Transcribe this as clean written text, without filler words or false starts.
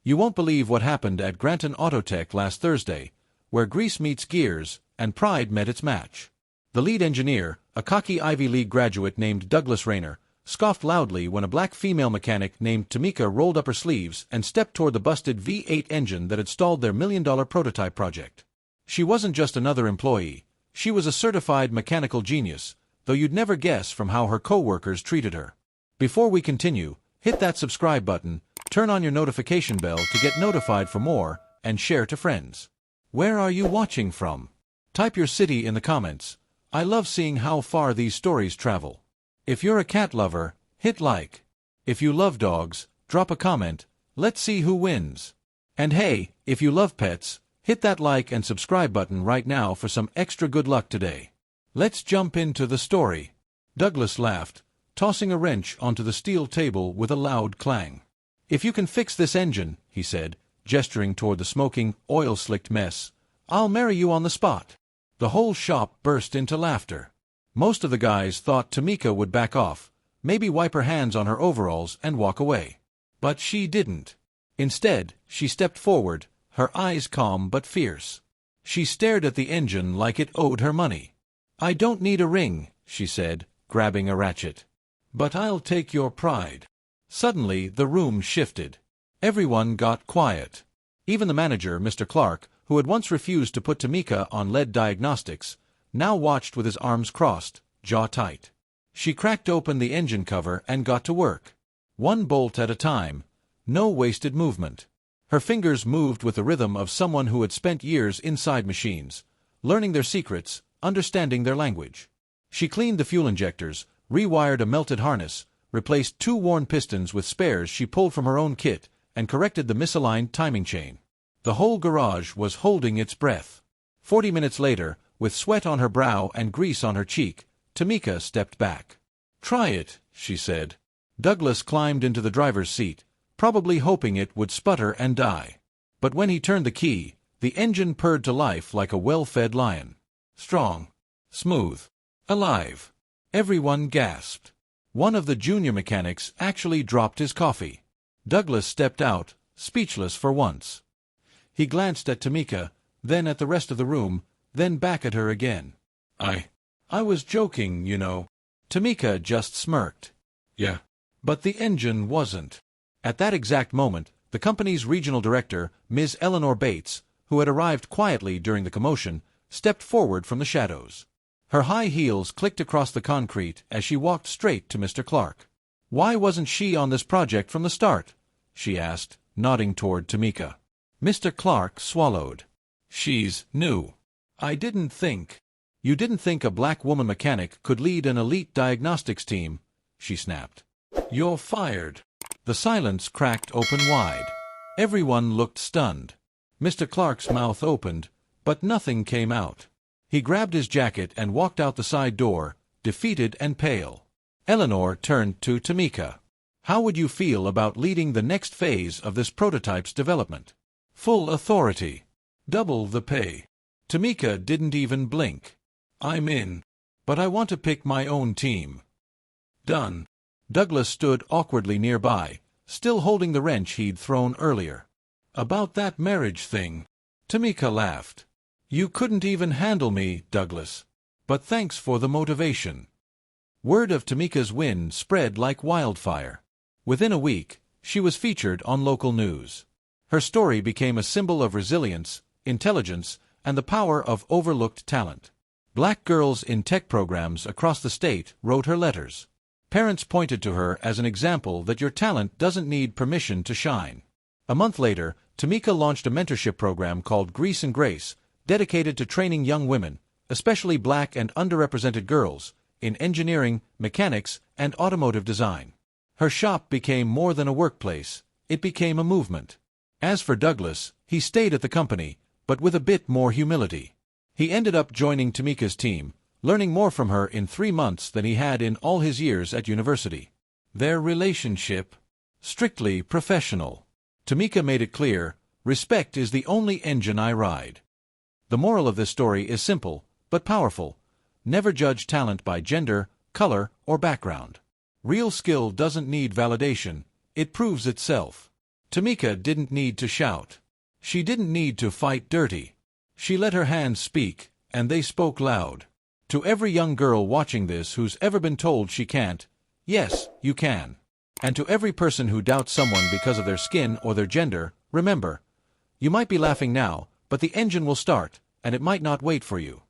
You won't believe what happened at Granton Autotech last Thursday, where grease meets gears, and pride met its match. The lead engineer, a cocky Ivy League graduate named Douglas Rayner, scoffed loudly when a black female mechanic named Tamika rolled up her sleeves and stepped toward the busted V8 engine that had stalled their million-dollar prototype project. She wasn't just another employee, she was a certified mechanical genius, though you'd never guess from how her co-workers treated her. Before we continue, hit that subscribe button, turn on your notification bell to get notified for more, and share to friends. Where are you watching from? Type your city in the comments. I love seeing how far these stories travel. If you're a cat lover, hit like. If you love dogs, drop a comment. Let's see who wins. And hey, if you love pets, hit that like and subscribe button right now for some extra good luck today. Let's jump into the story. Douglas laughed, tossing a wrench onto the steel table with a loud clang. If you can fix this engine, he said, gesturing toward the smoking, oil-slicked mess, I'll marry you on the spot. The whole shop burst into laughter. Most of the guys thought Tamika would back off, maybe wipe her hands on her overalls and walk away. But she didn't. Instead, she stepped forward, her eyes calm but fierce. She stared at the engine like it owed her money. I don't need a ring, she said, grabbing a ratchet. But I'll take your pride. Suddenly, the room shifted. Everyone got quiet. Even the manager, Mr. Clark, who had once refused to put Tamika on lead diagnostics, now watched with his arms crossed, jaw tight. She cracked open the engine cover and got to work. One bolt at a time, no wasted movement. Her fingers moved with the rhythm of someone who had spent years inside machines, learning their secrets, understanding their language. She cleaned the fuel injectors, rewired a melted harness, replaced 2 worn pistons with spares she pulled from her own kit, and corrected the misaligned timing chain. The whole garage was holding its breath. 40 minutes later, with sweat on her brow and grease on her cheek, Tamika stepped back. Try it, she said. Douglas climbed into the driver's seat, probably hoping it would sputter and die. But when he turned the key, the engine purred to life like a well-fed lion. Strong, smooth, alive. Everyone gasped. One of the junior mechanics actually dropped his coffee. Douglas stepped out, speechless for once. He glanced at Tamika, then at the rest of the room, then back at her again. I was joking, you know. Tamika just smirked. Yeah. But the engine wasn't. At that exact moment, the company's regional director, Ms. Eleanor Bates, who had arrived quietly during the commotion, stepped forward from the shadows. Her high heels clicked across the concrete as she walked straight to Mr. Clark. Why wasn't she on this project from the start? She asked, nodding toward Tamika. Mr. Clark swallowed. She's new. I didn't think. You didn't think a black woman mechanic could lead an elite diagnostics team, she snapped. You're fired. The silence cracked open wide. Everyone looked stunned. Mr. Clark's mouth opened, but nothing came out. He grabbed his jacket and walked out the side door, defeated and pale. Eleanor turned to Tamika. How would you feel about leading the next phase of this prototype's development? Full authority. Double the pay. Tamika didn't even blink. I'm in. But I want to pick my own team. Done. Douglas stood awkwardly nearby, still holding the wrench he'd thrown earlier. About that marriage thing. Tamika laughed. You couldn't even handle me, Douglas. But thanks for the motivation. Word of Tamika's win spread like wildfire. Within a week, she was featured on local news. Her story became a symbol of resilience, intelligence, and the power of overlooked talent. Black girls in tech programs across the state wrote her letters. Parents pointed to her as an example that your talent doesn't need permission to shine. A month later, Tamika launched a mentorship program called Grease and Grace, dedicated to training young women, especially black and underrepresented girls, in engineering, mechanics, and automotive design. Her shop became more than a workplace, it became a movement. As for Douglas, he stayed at the company, but with a bit more humility. He ended up joining Tamika's team, learning more from her in 3 months than he had in all his years at university. Their relationship? Strictly professional. Tamika made it clear, respect is the only engine I ride. The moral of this story is simple, but powerful. Never judge talent by gender, color, or background. Real skill doesn't need validation, it proves itself. Tamika didn't need to shout. She didn't need to fight dirty. She let her hands speak, and they spoke loud. To every young girl watching this who's ever been told she can't, yes, you can. And to every person who doubts someone because of their skin or their gender, remember, you might be laughing now, but the engine will start, and it might not wait for you.